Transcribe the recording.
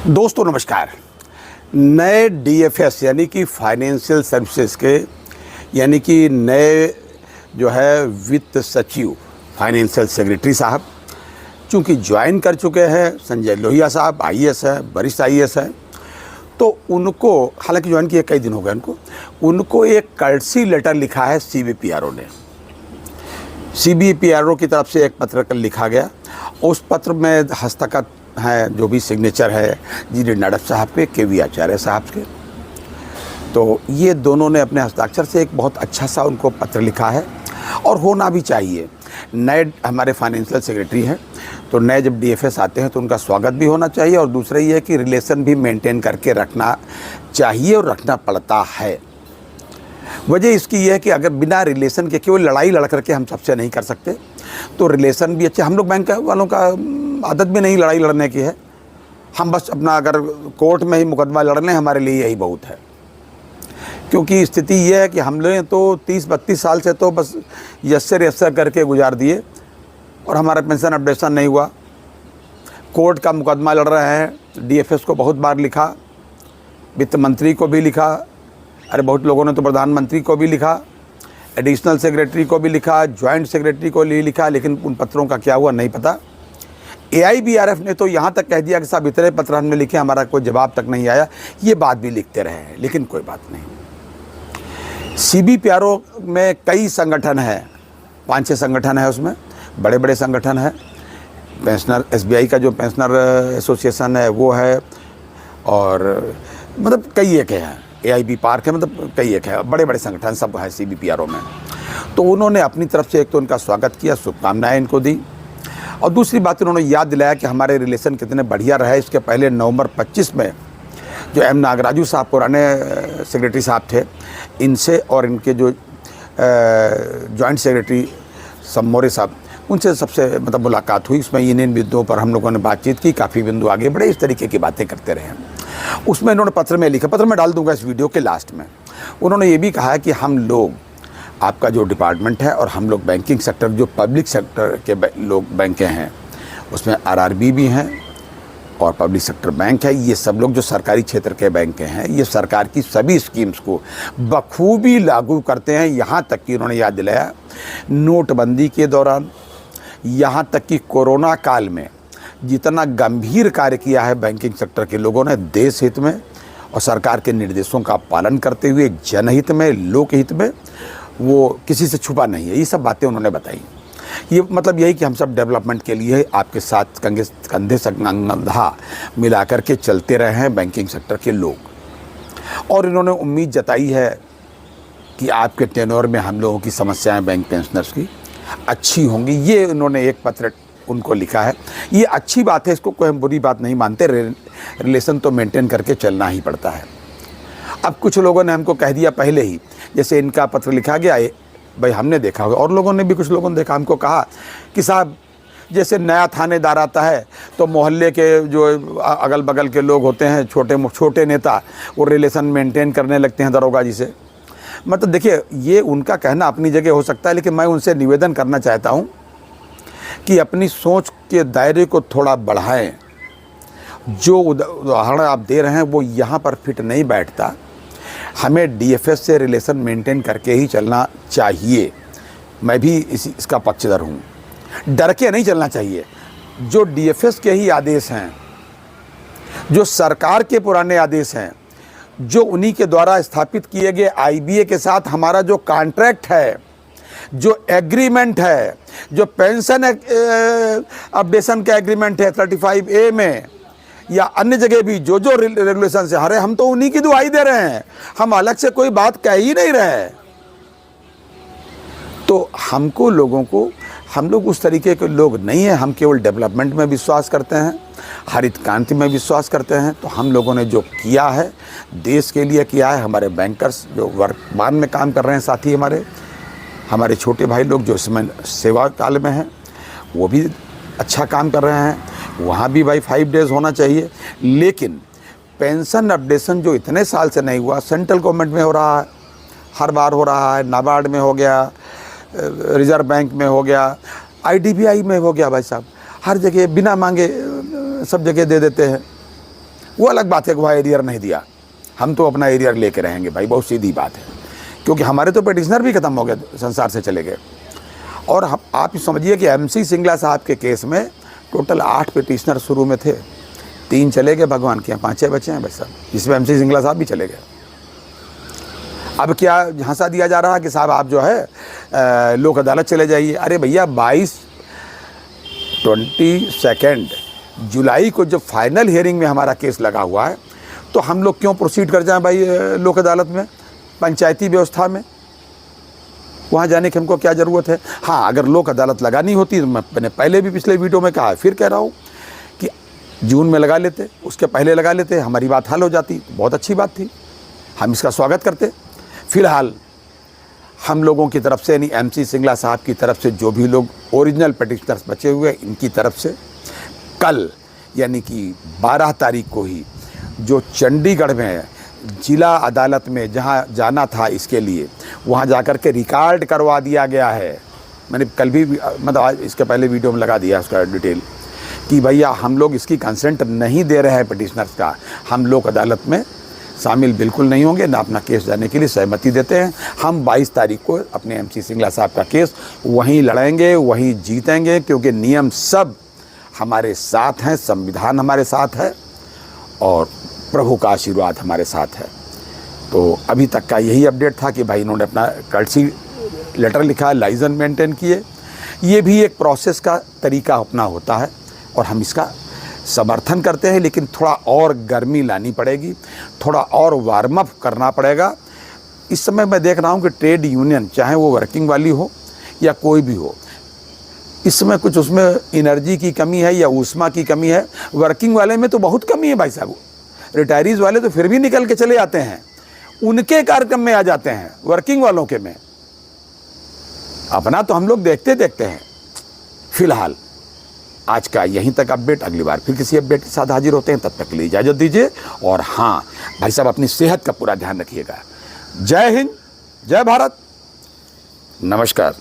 दोस्तों नमस्कार। नए डीएफएस यानी कि फाइनेंशियल सर्विसेज के यानी कि नए जो है वित्त सचिव फाइनेंशियल सेक्रेटरी साहब चूँकि ज्वाइन कर चुके हैं। संजय लोहिया साहब आईएएस है, वरिष्ठ आईएएस है, तो उनको हालांकि ज्वाइन किए कई दिन हो गए उनको एक कर्टसी लेटर लिखा है सीबीपीआरओ ने। सीबीपीआरओ की तरफ से एक पत्र लिखा गया। उस पत्र में हस्तखत है, जो भी सिग्नेचर है जी नडब साहब पे, केवी आचार्य साहब के। तो ये दोनों ने अपने हस्ताक्षर से एक बहुत अच्छा सा उनको पत्र लिखा है और होना भी चाहिए। नए हमारे फाइनेंशियल सेक्रेटरी हैं, तो नए जब डीएफएस आते हैं तो उनका स्वागत भी होना चाहिए और दूसरा ये है कि रिलेशन भी मेंटेन करके रखना चाहिए और रखना पड़ता है। वजह इसकी ये है कि अगर बिना रिलेशन के केवल लड़ाई लड़ करके हम सबसे नहीं कर सकते, तो रिलेशन भी अच्छे। हम लोग बैंक वालों का आदत भी नहीं लड़ाई लड़ने की है। हम बस अपना अगर कोर्ट में ही मुकदमा लड़ लें हमारे लिए यही बहुत है, क्योंकि स्थिति ये है कि हम लोग तो 30-32 साल से तो बस यस्सर करके गुजार दिए और हमारा पेंशन अपडेशन नहीं हुआ। कोर्ट का मुकदमा लड़ रहे हैं। डीएफएस को बहुत बार लिखा, वित्त मंत्री को भी लिखा, अरे बहुत लोगों ने तो प्रधानमंत्री को भी लिखा, एडिशनल सेक्रेटरी को भी लिखा, जॉइंट सेक्रेटरी को भी लिखा, लेकिन उन पत्रों का क्या हुआ नहीं पता। एआईबीआरएफ ने तो यहाँ तक कह दिया कि साहब इतने पत्र हमने लिखे, हमारा कोई जवाब तक नहीं आया। ये बात भी लिखते रहे हैं, लेकिन कोई बात नहीं। सीबीपीआरओ में कई संगठन हैं, 5-6 संगठन है, उसमें बड़े बड़े संगठन है। पेंशनर एसबीआई का जो पेंशनर एसोसिएशन है वो है, और मतलब कई एक है, एआईबी पार्क है, मतलब कई एक है, बड़े बड़े संगठन सब है सीबीपीआरओ में। तो उन्होंने अपनी तरफ से एक तो उनका स्वागत किया, शुभकामनाएं इनको दी, और दूसरी बात उन्होंने याद दिलाया कि हमारे रिलेशन कितने बढ़िया रहे। इसके पहले नवंबर 25 में जो एम नागराजू साहब पुराने सेक्रेटरी साहब थे, इनसे और इनके जो जॉइंट सेक्रेटरी समोरे साहब, उनसे सबसे मतलब मुलाकात हुई। उसमें इन बिंदुओं पर हम लोगों ने बातचीत की, काफ़ी बिंदु आगे बढ़े, इस तरीके की बातें करते रहे। उसमें इन्होंने पत्र में लिखा, पत्र में डाल दूंगा इस वीडियो के लास्ट में। उन्होंने ये भी कहा है कि हम लोग आपका जो डिपार्टमेंट है और हम लोग बैंकिंग सेक्टर, जो पब्लिक सेक्टर के लोग बैंकें हैं, उसमें आरआरबी भी हैं और पब्लिक सेक्टर बैंक है, ये सब लोग जो सरकारी क्षेत्र के बैंक हैं, ये सरकार की सभी स्कीम्स को बखूबी लागू करते हैं। यहाँ तक कि उन्होंने याद दिलाया नोटबंदी के दौरान, यहाँ तक कि कोरोना काल में जितना गंभीर कार्य किया है बैंकिंग सेक्टर के लोगों ने, देश हित में और सरकार के निर्देशों का पालन करते हुए, जनहित में, लोकहित में, वो किसी से छुपा नहीं है। ये सब बातें उन्होंने बताई। ये मतलब यही कि हम सब डेवलपमेंट के लिए आपके साथ कंधे से कंधा मिला कर के चलते रहे हैं बैंकिंग सेक्टर के लोग। और इन्होंने उम्मीद जताई है कि आपके टेन्योर में हम लोगों की समस्याएं बैंक पेंशनर्स की अच्छी होंगी। ये उन्होंने एक पत्र उनको लिखा है। ये अच्छी बात है, इसको कोई हम बुरी बात नहीं मानते। रिलेशन तो मेंटेन करके चलना ही पड़ता है। अब कुछ लोगों ने हमको कह दिया पहले ही, जैसे इनका पत्र लिखा गया, भाई हमने देखा होगा और लोगों ने भी, कुछ लोगों ने देखा, हमको कहा कि साहब जैसे नया थानेदार आता है तो मोहल्ले के जो अगल बगल के लोग होते हैं, छोटे नेता, वो रिलेशन मेंटेन करने लगते हैं दरोगा जी से। मतलब देखिए, ये उनका कहना अपनी जगह हो सकता है, लेकिन मैं उनसे निवेदन करना चाहता हूँ कि अपनी सोच के दायरे को थोड़ा बढ़ाएं। जो उदाहरण आप दे रहे हैं वो यहाँ पर फिट नहीं बैठता। हमें डीएफएस से रिलेशन मेंटेन करके ही चलना चाहिए। मैं भी इसका पक्षधर हूँ। डर के नहीं चलना चाहिए। जो डीएफएस के ही आदेश हैं, जो सरकार के पुराने आदेश हैं, जो उन्हीं के द्वारा स्थापित किए गए आईबीए के साथ हमारा जो कॉन्ट्रैक्ट है, जो एग्रीमेंट है, जो पेंशन अपडेशन का एग्रीमेंट है 35A में या अन्य जगह भी जो रेगुलेशन से, अरे हम तो उन्हीं की दुहाई दे रहे हैं, हम अलग से कोई बात कह ही नहीं रहे। तो हमको लोगों को, हम लोग उस तरीके के लोग नहीं हैं। हम केवल डेवलपमेंट में विश्वास करते हैं, हरित क्रांति में विश्वास करते हैं। तो हम लोगों ने जो किया है देश के लिए किया है। हमारे बैंकर्स जो वर्तमान में काम कर रहे हैं, साथी हमारे छोटे भाई लोग जो इसमें सेवा काल में हैं, वो भी अच्छा काम कर रहे हैं। वहाँ भी भाई 5 डेज़ होना चाहिए। लेकिन पेंशन अपडेशन जो इतने साल से नहीं हुआ, सेंट्रल गवर्नमेंट में हो रहा है, हर बार हो रहा है, नाबार्ड में हो गया, रिजर्व बैंक में हो गया, आईडीबीआई में हो गया, भाई साहब हर जगह बिना मांगे सब जगह दे देते हैं। वो अलग बात है कि वहाँ एरियर नहीं दिया, हम तो अपना एरियर लेके रहेंगे भाई, बहुत सीधी बात है, क्योंकि हमारे तो पिटिशनर भी ख़त्म हो गए, संसार से चले गए। और आप समझिए कि MC सिंगला साहब के केस में टोटल 8 पिटिशनर शुरू में थे, 3 चले गए भगवान के यहाँ, 5 बचे हैं भाई साहब, जिसमें MC सिंगला साहब भी चले गए। अब क्या झांसा दिया जा रहा है कि साहब आप जो है लोक अदालत चले जाइए। अरे भैया 22 जुलाई को जब फाइनल हियरिंग में हमारा केस लगा हुआ है, तो हम लोग क्यों प्रोसीड कर जाएं भाई लोक अदालत में, पंचायती व्यवस्था में, वहाँ जाने की हमको क्या ज़रूरत है। हाँ, अगर लोक अदालत लगानी होती तो मैंने पहले भी पिछले वीडियो में कहा, फिर कह रहा हूँ कि जून में लगा लेते, उसके पहले लगा लेते, हमारी बात हल हो जाती, बहुत अच्छी बात थी, हम इसका स्वागत करते। फ़िलहाल हम लोगों की तरफ से, यानी MC सिंगला साहब की तरफ से जो भी लोग ओरिजिनल पिटिशनर्स बचे हुए, इनकी तरफ से कल यानी कि 12 तारीख को ही जो चंडीगढ़ में जिला अदालत में जहां जाना था इसके लिए, वहां जाकर के रिकॉर्ड करवा दिया गया है। मैंने कल भी मतलब आज इसके पहले वीडियो में लगा दिया उसका डिटेल कि भैया हम लोग इसकी कंसेंट नहीं दे रहे हैं पिटिशनर्स का, हम लोक अदालत में शामिल बिल्कुल नहीं होंगे, ना अपना केस जाने के लिए सहमति देते हैं। हम 22 तारीख को अपने MC सिंगला साहब का केस वहीं लड़ेंगे, वहीं जीतेंगे, क्योंकि नियम सब हमारे साथ हैं, संविधान हमारे साथ है और प्रभु का आशीर्वाद हमारे साथ है। तो अभी तक का यही अपडेट था कि भाई इन्होंने अपना कर्टसी लेटर लिखा, लाइसेंस मेंटेन किए। ये भी एक प्रोसेस का तरीका अपना होता है और हम इसका समर्थन करते हैं, लेकिन थोड़ा और गर्मी लानी पड़ेगी, थोड़ा और वार्म अप करना पड़ेगा। इस समय मैं देख रहा हूँ कि ट्रेड यूनियन, चाहे वो वर्किंग वाली हो या कोई भी हो, इस समय कुछ उसमें एनर्जी की कमी है या ऊष्मा की कमी है। वर्किंग वाले में तो बहुत कमी है भाई साहब, रिटायरीज़ वाले तो फिर भी निकल के चले आते हैं, उनके कार्यक्रम में आ जाते हैं, वर्किंग वालों के में अपना तो हम लोग देखते देखते हैं। फिलहाल आज का यहीं तक अपडेट, अगली बार फिर किसी अपडेट के साथ हाजिर होते हैं, तब तक के लिए इजाज़त दीजिए। और हाँ भाई साहब, अपनी सेहत का पूरा ध्यान रखिएगा। जय हिंद, जय भारत, नमस्कार।